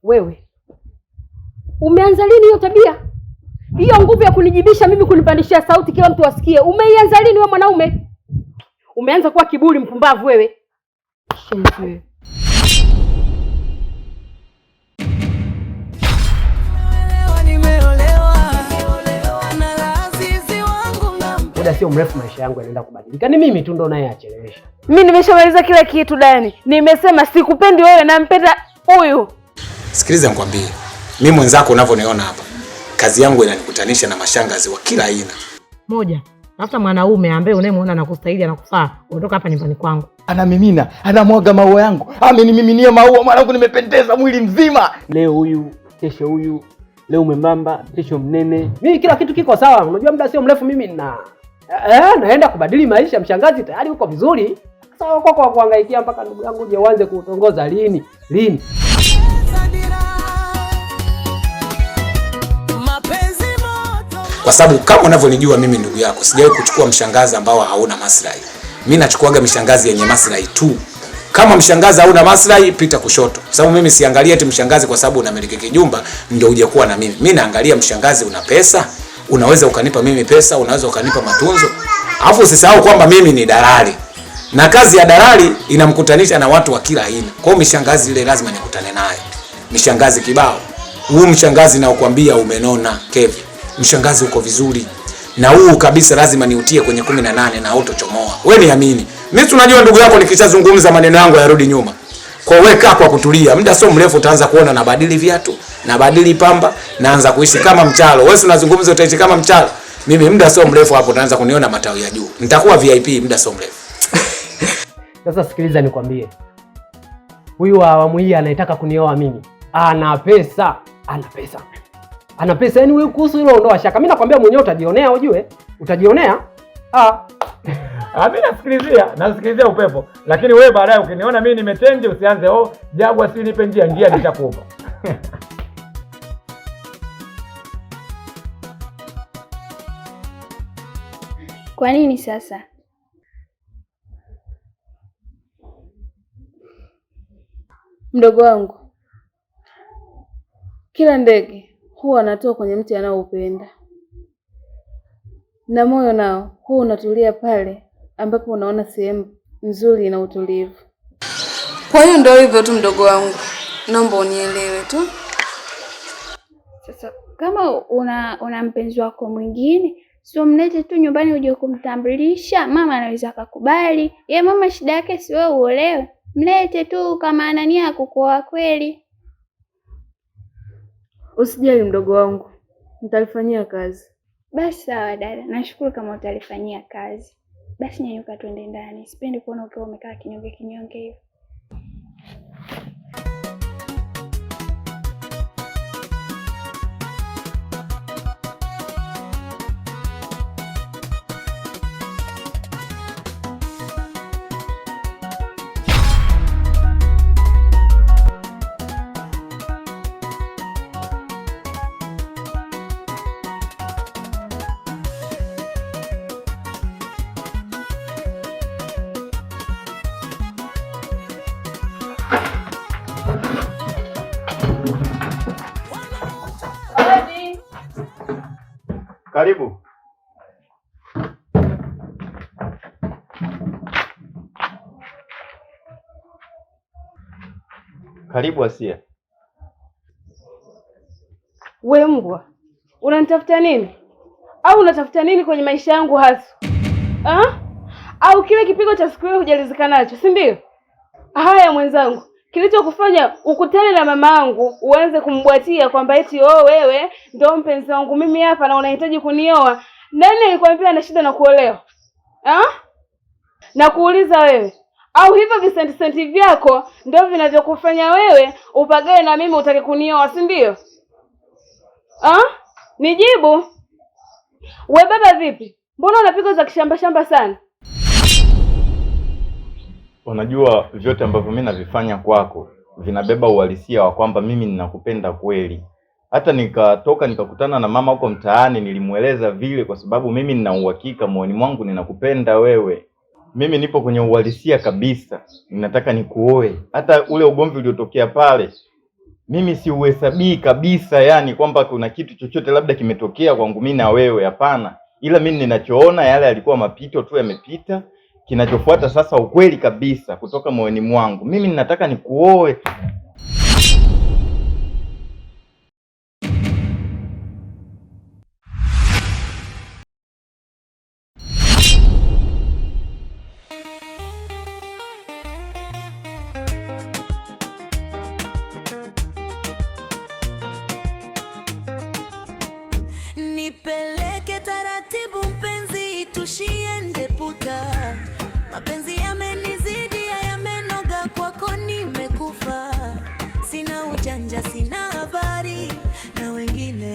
Wewe umeanza lini hiyo tabia? Hiyo nguvu ya kunijibisha mimi, kunipandishia sauti kila mtu asikie, umeianza lini wewe mwanaume? Umeanza kuwa kiburi, mpumbavu wewe. Shenzi. Muda sio mrefu maisha yangu yanaenda kubadilika. Ni mimi tu ndo naye achelewesha. Mimi nimeshamaliza kila kitu Dani. Nimesema sikupendi wewe, nampenda huyu. Sikiliza nikwambie. Mimi mwenzako unavyoniona hapa, kazi yangu inanikutanisha na mashangazi wa kila aina. Moja, tafuta mwanaume ambaye unayemuona anakustahili, anakufaa. Ondoka hapa nyumbani kwangu. Anamimina, anamwaga maua yangu. Amenimiminia maua mwanangu, nimependeza mwili mzima. Leo huyu, kesho huyu. Leo umembamba, kesho mnene. Mimi kila kitu kiko sawa. Unajua muda sio mrefu mimi naenda kubadili maisha. Mshangazi tayari uko vizuri. Sasa kwa kuhangaikia mpaka ndugu yangu uje uanze kutongoza lini? Kwa sababu kama unavyonijua mimi ndugu yako, sijawahi kuchukua mshangazi ambao hauna maslahi. Mimi nachukuaga mshangazi yenye maslahi tu. Kama mshangazi hauna maslahi, pita kushoto. Kwa sababu mimi siangalia eti mshangazi kwa sababu unamiliki kijumba ndio uje kuwa na mimi. Mimi naangalia mshangazi una pesa, unaweza ukanipa mimi pesa, unaweza ukanipa matunzo. Alafu usisahau kwamba mimi ni dalali. Na kazi ya dalali inamkutanisha na watu wa kila aina. Kwa hiyo mshangazi ile lazima nikutane naye. Mshangazi kibao. Huu mshangazi naokuambia umenona, Kevin. Mshangazi uko vizuri. Na huu kabisa lazima niutie kwenye 18 na autochomoa. Wewe niamini. Mimi tunajua ndugu yako nikishazungumza maneno yangu yarudi nyuma. Kwa wewe kaa kwa kutulia. Muda sio mrefu utaanza kuona nabadili viatu, nabadili pamba, naanza kuishi kama mchalo. Wewe unazungumza utaishi kama mchalo. Mimi muda sio mrefu hapo utaanza kuniona matawi ya juu. Nitakuwa VIP muda sio mrefu. Sasa sikiliza nikwambie. Huyu wa awamu hii anataka kunioa mimi. Ana pesa. Yaani wewe kuhusu hilo ondoa shaka. Mimi nakwambia mwenyewe utajionea ujue. Utajionea? Mimi nasikilizia upepo. Lakini wewe baadaye ukiniona mimi nimetenje usianze Jagwa si nipe njia nitakupa. Kwa nini sasa? Mdogo wangu, kila ndege huwa anatoa kwenye mti anaoupenda, na moyo nao huwa unatulia pale ambapo unaona sehemu nzuri na utulivu. Kwa hiyo ndio hivyo tu mdogo wangu, naomba unielewe tu. Sasa kama una mpenzi wako mwingine, sio mlete tu nyumbani uje kumtambulisha. Mama anaweza akakubali. Mama shida yake si wewe uolewe. Mlete tu kama anania kukuoa kweli. Usijali mdogo wangu, nitalifanyia kazi. Basi sawa dada, nashukuru kama utalifanyia kazi. Basi nyanyuka twende ndani. Sipendi kuona ukiwa umekaa kinyonge hivi. Karibu. Karibu Asia. We mbwa, unanitafuta nini? Au unatafuta nini kwenye maisha yangu hasa? Au kile kipigo cha siku ile hujalizika nacho, si ndio? Haya mwenzangu, kilichokufanya ukutane na mama yangu uanze kumbwatia kwamba eti wewe ndio mpenzi wangu mimi hapa na unahitaji kunioa. Nani alikwambia ana shida na kuolewa? Na kuuliza wewe. Au hivyo visenti vyako ndio vinavyokufanya wewe upagae na mimi utake kunioa, si ndio? Nijibu. We baba vipi? Mbona unapiga za kishamba sana? Unajua vyote ambavyo mimi navifanya kwako vinabeba uhalisia wa kwamba mimi ninakupenda kweli. Hata nikatoka nikakutana na mama huko mtaani, nilimueleza vile kwa sababu mimi nina uhakika moyoni mwangu ninakupenda wewe. mimi nipo kwenye uhalisia kabisa, ninataka nikuoe. Hata ule ugomvi uliotokea pale mimi si uhesabii kabisa, yani kwamba kuna kitu chochote labda kimetokea kwangu mimi na wewe, hapana. Ila mimi ninachoona yale yalikuwa mapito tu, yamepita. Kinachofuata sasa ukweli kabisa kutoka moyoni mwangu, mimi ninataka nikuoe. Nipeleke taratibu mpenzi, tushiende puta. Mapenzi yamenizidi, yamenoga, kwako nimekufa. Sina ujanja, sina habari na wengine.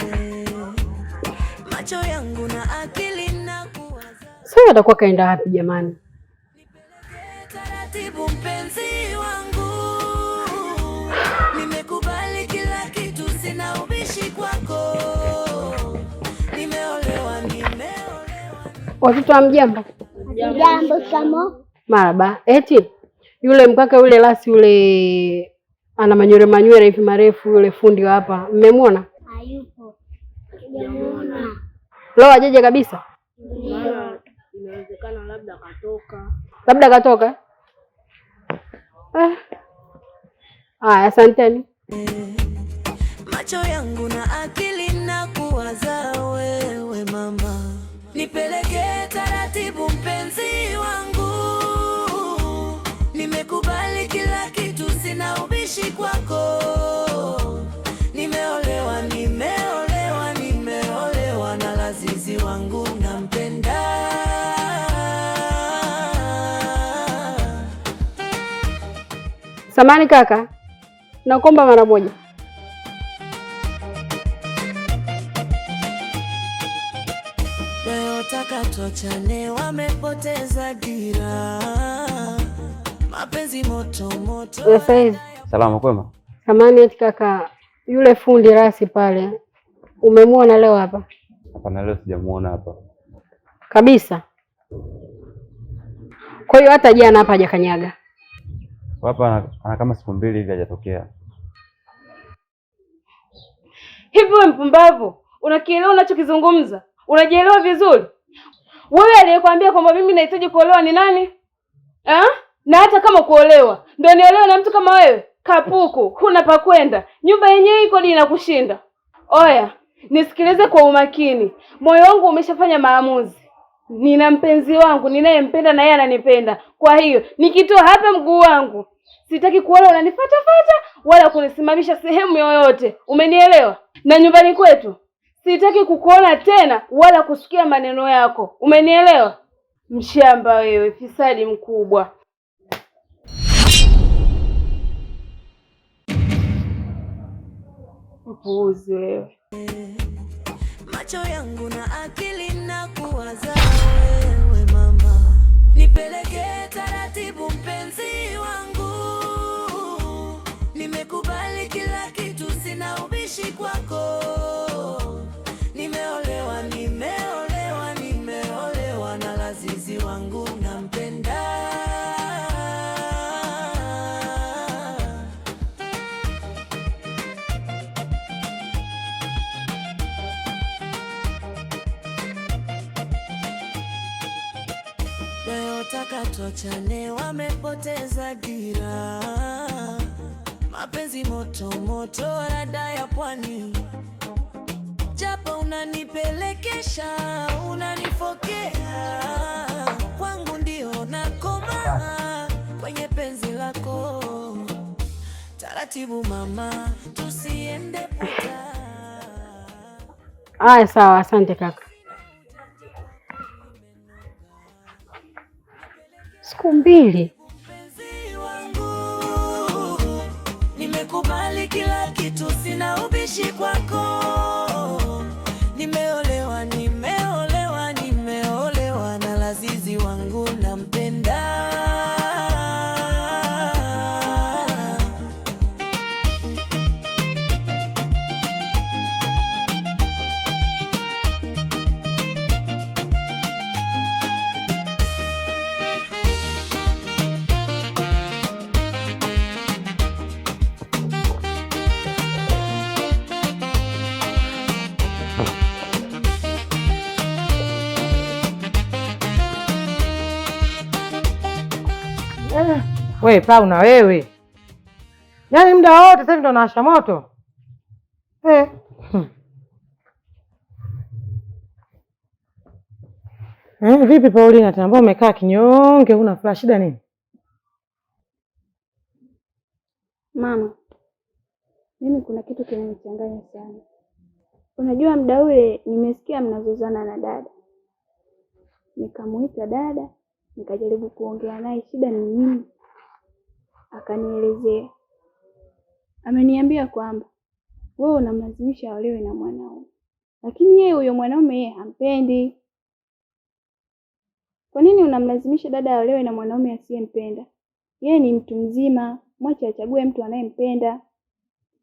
Macho yangu na akili na kuwaza. Sasa atakuwa kaenda wapi jamani? Nipeleke taratibu mpenzi wangu. Nimekubali kila kitu, sina ubishi kwako. Watoto wa mjambo. Jambo samo. Maraba. Eti yule mkaka yule lasi yule ana manywele hivi marefu, yule fundi wa hapa, mmemwona? Hayupo. Sijamuona. Leo ajeje kabisa? Ndio. Inawezekana labda katoka. Labda katoka? Haya, asanteni. Macho yangu na akili na kuwaza wewe mama. Nipeleke taratibu mpenzi wangu. Nimekubali kila kitu, sina ubishi kwako. Nimeolewa, nimeolewa, nimeolewa na lazizi wangu, nampenda. Samani kaka, nakuomba mara moja. Nataka tuachane, wamepoteza dira. Mapenzi moto moto. Sasa Salama kwema? samani eti kaka, yule fundi rasi pale, umemwona leo hapa? Hapana, leo sijamuona hapa Kabisa. Kwa hiyo hata jana hapa hajakanyaga. hapa, ana kama siku 2 hivi hajatokea. Hivi wewe mpumbavu, unakielewa unachokizungumza? Unajielewa vizuri? Wewe aliyekwambia kwamba mimi nahitaji kuolewa ni nani? Na hata kama kuolewa, ndio nielewe na mtu kama wewe? Kapuku, huna pa kwenda. Nyumba yenyewe iko inakushinda. Oya, nisikilize kwa umakini. Moyo wangu umeshafanya maamuzi. Nina mpenzi wangu ninayempenda na yeye ananipenda. Kwa hiyo, nikitoa hapa mguu wangu, sitaki kuona unanifuata wala kunisimamisha sehemu yoyote. Umenielewa? Na nyumbani kwetu sitaki kukuona tena wala kusikia maneno yako. Umenielewa? Mshamba wewe, fisadi mkubwa. Mpuuzi wewe. Macho yangu na akili na kuwaza wewe mama. Nipeleke taratibu mpenzi wangu. Nimekubali kila kitu, sina ubishi kwako. Nimeolewa, nimeolewa, nimeolewa na lazizi wangu, nampenda. Nataka tuachane, wamepoteza dira. Mapenzi moto moto, rada ya pwani. Japo unanipelekesha, unanifokea, kwangu ndio nakoma kwenye penzi lako. Taratibu mama, tusiende puta. Aya, sawa, asante kaka. Siku 2. Nimekubali kila kitu, sina ubishi kwako. Nimeolewa, nimeolewa, nimeolewa na lazizi wangu, nampenda. We Pau na wewe. Yaani muda wote sasa ndo nawasha moto. Vipi Paulina, tena mbona umekaa kinyonge, una furaha, shida nini? Mama, mimi kuna kitu kinanichanganya sana. Unajua muda ule nimesikia mnazozana na dada. Nikamuita dada, nikajaribu kuongea naye shida ni nini. Akanielezea. Ameniambia kwamba wewe unamlazimisha aolewe na mwanaume. Lakini yeye huyo mwanaume yeye hampendi. Kwa nini unamlazimisha dada aolewe na mwanaume asiyempenda? Yeye ni mtu mzima, mwache achague mtu anayempenda.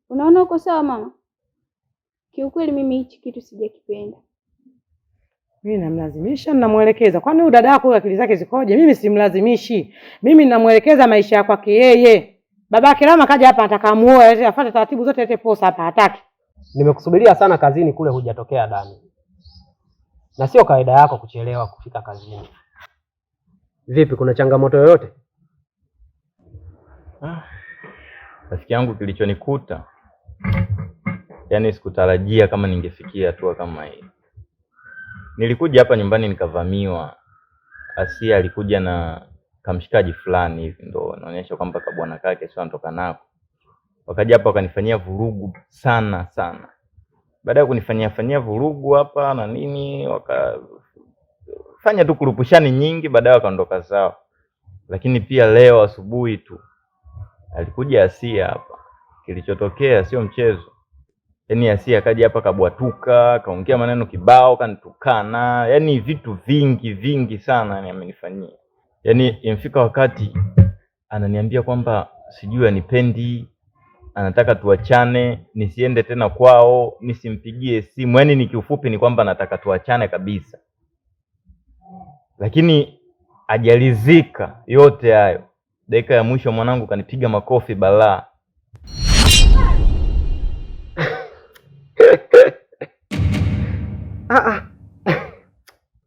Unaona uko sawa mama? Kiukweli mimi hichi kitu sijakipenda. Mimi namlazimisha, ninamuelekeza. Kwani huyu dada yako akili zake zikoje? Mimi simlazimishi. Mimi ninamuelekeza maisha yake kwake yeye. Babake Rama kaja hapa anataka muoe, afuate taratibu zote, lete posa hapa, hataki. Nimekusubiria sana kazini kule, hujatokea Dani. Na sio kawaida yako kuchelewa kufika kazini. Vipi, kuna changamoto yoyote? Rafiki yangu, kilichonikuta, yaani sikutarajia kama ningefikia hatua kama hii. Nilikuja hapa nyumbani nikavamiwa. Asia alikuja na kamshikaji fulani hivi, ndo naonyesha kwamba kabwana kake sio anatoka nako. Wakaja hapa wakanifanyia vurugu sana sana. Baada ya kunifanyia vurugu hapa na nini, wakafanya tu kurupushani nyingi, baadaye wakaondoka zao. Lakini pia leo asubuhi tu alikuja Asia hapa. Kilichotokea sio mchezo. Yaani Asia akaja hapa kabwatuka, kaongea maneno kibao, kanitukana, yaani vitu vingi sana yani amenifanyia. Yaani imefika wakati ananiambia kwamba sijui anipendi, anataka tuachane, nisiende tena kwao, nisimpigie simu. Yaani ni kiufupi ni kwamba anataka tuachane kabisa. Lakini hajalizika yote hayo. Dakika ya mwisho mwanangu kanipiga makofi balaa.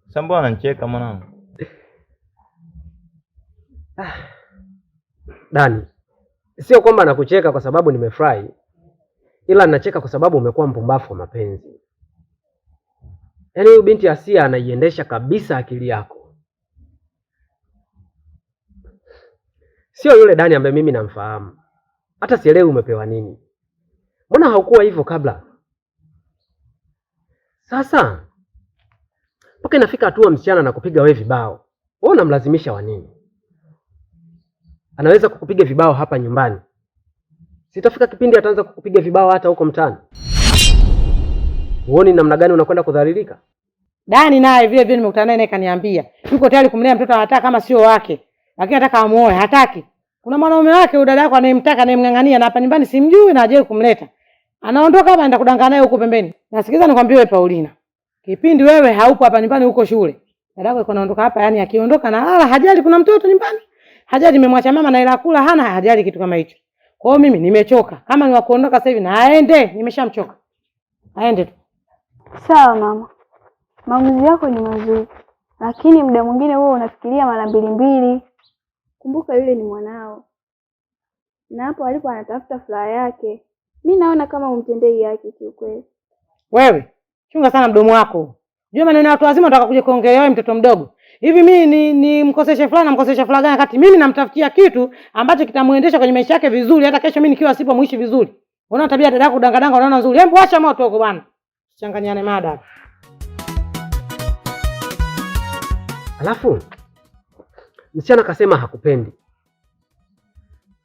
Sasa mbona anacheka mwanangu? Dani, sio kwamba nakucheka kwa sababu nimefurahi, ila ninacheka kwa sababu umekuwa mpumbavu wa mapenzi. Yaani huyu binti Asia anaiendesha kabisa akili yako. Sio yule Dani ambaye mimi namfahamu. Hata sielewi umepewa nini. Mbona haukuwa hivyo kabla? Sasa mpaka inafika hatua msichana na kupiga wewe vibao. Wewe unamlazimisha wa nini? Anaweza kukupiga vibao hapa nyumbani. Sitafika kipindi ataanza kukupiga vibao hata huko mtaani. Uone namna gani unakwenda kudhalilika? Dani naye vile vile nimekutana naye kaniambia, yuko tayari kumlea mtoto anataka kama sio wake. Lakini anataka amuoe, hataki. Kuna mwanaume wake huyo dada yako anayemtaka anayemngangania na hapa nyumbani simjui na hajawahi kumleta. Anaondoka hapa anaenda kudanganya naye huko pembeni. Nasikiza nikwambie wewe Paulina. Kipindi wewe haupo hapa nyumbani huko shule. Dada yako yuko anaondoka hapa, yani akiondoka na hala hajali kuna mtoto nyumbani. Hajali nimemwacha mama na ila kula hana, hajali kitu kama hicho. Kwa hiyo mimi nimechoka. Kama ni wa kuondoka sasa hivi na aende, nimeshamchoka. Aende tu. Sawa mama. Maamuzi yako ni mazuri. Lakini muda mwingine wewe unafikiria mara mbili. Kumbuka yule ni mwanao. Na hapo alipo anatafuta furaha yake. Mimi naona kama umtendei yake kiukweli. Wewe, chunga sana mdomo wako. Jua maneno ya watu wazima unataka kuja kuongelea wewe mtoto mdogo. Hivi mimi ni mkoseshe fulani na mkosesha fulani gani kati mimi namtafutia kitu ambacho kitamuendesha kwenye maisha yake vizuri hata kesho mimi nikiwa sipo muishi vizuri. Unaona tabia dada yako kudanga unaona nzuri. Hebu acha moto huko bwana. Changanyane mada. Alafu msichana akasema hakupendi.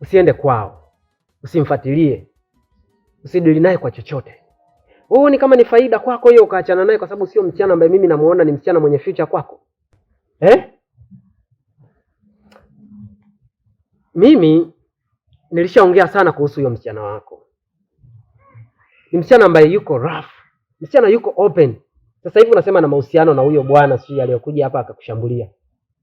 Usiende kwao. Usimfuatilie. Usidili naye kwa chochote. Wewe ni kama ni faida kwako hiyo ukaachana naye kwa sababu sio msichana ambaye mimi namuona ni msichana mwenye future kwako. Mimi nilishaongea sana kuhusu huyo msichana wako. Ni msichana ambaye yuko rough. Msichana yuko open. Sasa hivi unasema na mahusiano na huyo bwana sio aliyokuja hapa akakushambulia.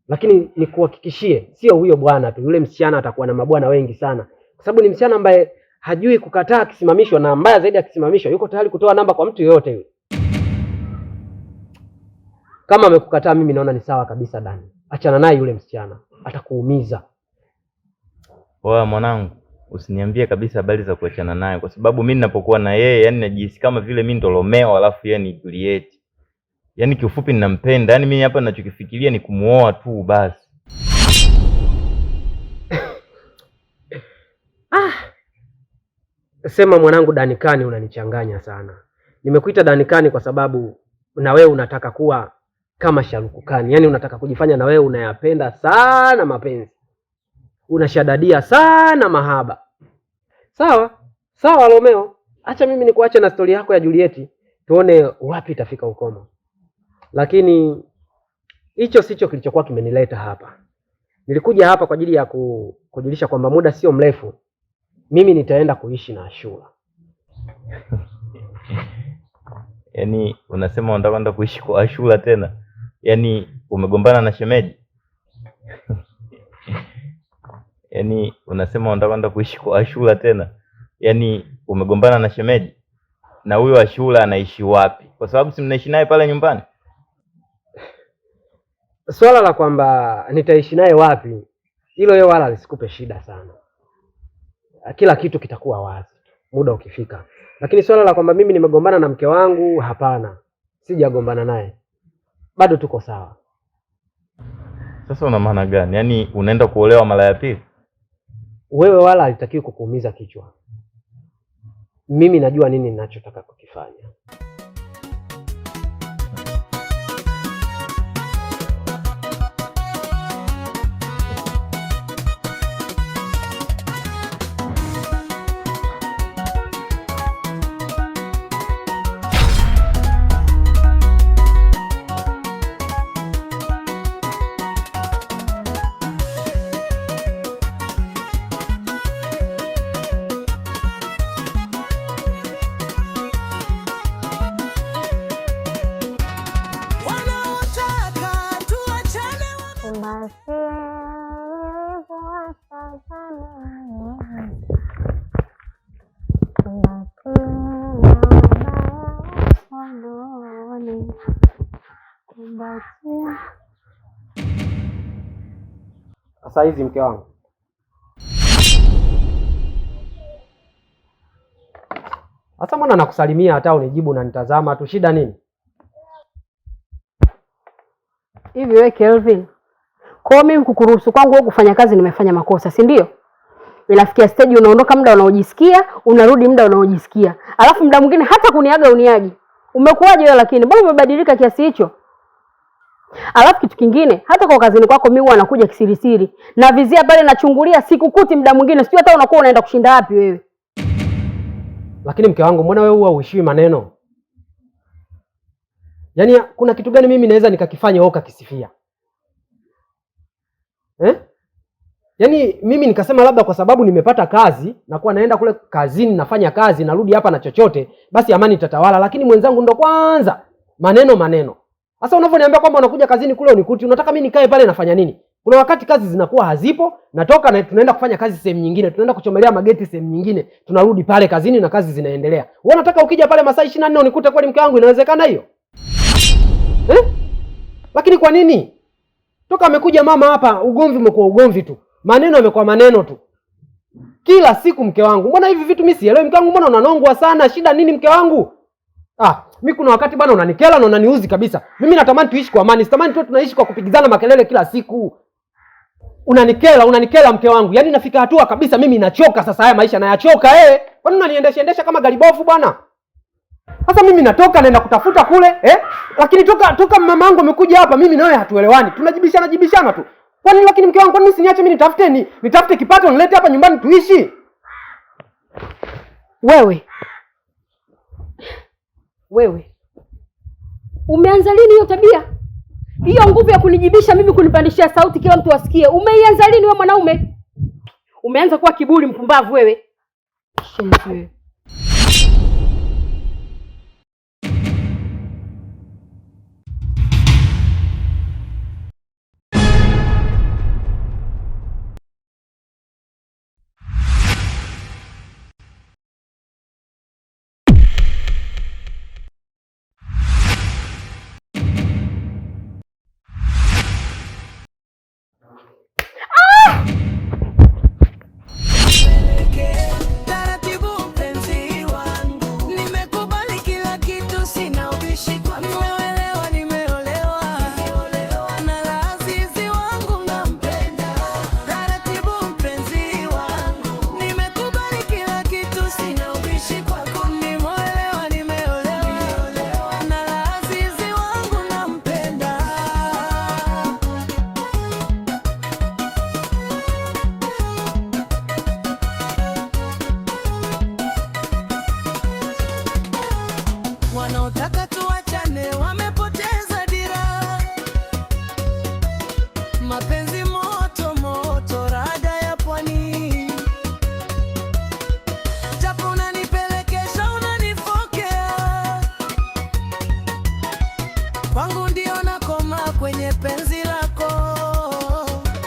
Lakini nikuhakikishie sio huyo bwana tu. Yule msichana atakuwa na mabwana wengi sana. Kwa sababu ni msichana ambaye hajui kukataa akisimamishwa na mbaya zaidi akisimamishwa yuko tayari kutoa namba kwa mtu yoyote yule. Kama amekukataa mimi naona ni sawa kabisa Dani. Achana naye yule msichana. Atakuumiza. Wewe mwanangu, usiniambie kabisa habari za kuachana naye, kwa sababu mimi ninapokuwa na yeye, yani najihisi kama vile mimi ndo Romeo alafu yeye ni Juliet. Yaani kiufupi ninampenda. Yaani mimi hapa ninachokifikiria ni kumuoa tu basi. Sema mwanangu Danikani, unanichanganya sana. Nimekuita Danikani kwa sababu na wewe unataka kuwa kama Sharukukani. Yaani unataka kujifanya na wewe unayapenda sana mapenzi. Unashadadia sana mahaba. Sawa? Sawa Romeo. Acha mimi nikuache na stori yako ya Juliet. Tuone wapi itafika ukomo. Lakini hicho sicho kilichokuwa kimenileta hapa. Nilikuja hapa kwa ajili ya kujulisha kwamba muda sio mrefu mimi nitaenda kuishi na Ashura. Yaani unasema unataka kwenda kuishi kwa Ashura tena? Yaani umegombana na shemeji? Yaani unasema unataka kwenda kuishi kwa Ashura tena? Yaani umegombana na shemeji? Na huyo Ashura anaishi wapi? Kwa sababu si mnaishi naye pale nyumbani. Swala la kwamba nitaishi naye wapi, hilo yeye wala lisikupe shida sana. Kila kitu kitakuwa wazi muda ukifika. Lakini swala la kwamba mimi nimegombana na mke wangu, hapana. Sijagombana naye. Bado tuko sawa. Sasa una maana gani? Yaani unaenda kuolewa mara ya pili? Wewe wala halitakiwi kukuumiza kichwa. Mimi najua nini ninachotaka kukifanya. Sasa hizi mke wangu. Sasa mwana nakusalimia hata unijibu na nitazama tu, shida nini? Hivi wewe Kelvin, kwa mimi kukuruhusu kwangu wewe kufanya kazi nimefanya makosa, si ndio? Inafikia stage unaondoka muda unaojisikia, unarudi muda unaojisikia. Alafu muda mwingine hata kuniaga uniagi. Umekuwaje wewe lakini? Mbona umebadilika kiasi hicho? Alafu kitu kingine, hata kwa kazini kwako mimi huwa nakuja kisirisiri. Na vizia pale nachungulia sikukuti muda mwingine, sijui hata unakuwa unaenda kushinda wapi wewe. Lakini mke wangu, mbona wewe huwa uishiwi maneno? Yaani kuna kitu gani mimi naweza nikakifanya wewe ukakisifia? Yaani mimi nikasema labda kwa sababu nimepata kazi na kuwa naenda kule kazini nafanya kazi narudi hapa na chochote, basi amani itatawala, lakini mwenzangu ndo kwanza maneno. Sasa unavyoniambia kwamba unakuja kazini kule unikuti, unataka mimi nikae pale nafanya nini? Kuna wakati kazi zinakuwa hazipo, natoka na tunaenda kufanya kazi sehemu nyingine, tunaenda kuchomelea mageti sehemu nyingine, tunarudi pale kazini na kazi zinaendelea. Wewe unataka ukija pale masaa 24 unikute kweli mke wangu, inawezekana hiyo? Lakini kwa nini? Toka amekuja mama hapa ugomvi umekuwa ugomvi tu. Maneno yamekuwa maneno tu. Kila siku mke wangu. Mbona hivi vitu mimi sielewi mke wangu, mbona unanongwa sana? Shida nini mke wangu? Mimi kuna wakati bwana unanikela na unaniuzi kabisa. Mimi natamani tuishi kwa amani. Sitamani tu tunaishi kwa kupigizana makelele kila siku. Unanikela mke wangu. Yaani nafika hatua kabisa mimi nachoka sasa, haya maisha nayachoka Kwani unaniendesha kama garibofu bwana? Sasa mimi natoka naenda kutafuta kule, lakini toka mama yangu amekuja hapa mimi na wewe hatuelewani. Tunajibishana tu. Kwani lakini mke wangu, kwani usiniache mimi nitafute kipato nilete hapa nyumbani tuishi? Wewe. Umeanza lini hiyo tabia? Hiyo nguvu ya kunijibisha mimi, kunipandishia sauti kila mtu asikie. Umeianza lini wewe mwanaume? Umeanza kuwa kiburi mpumbavu wewe. Shenzi wewe.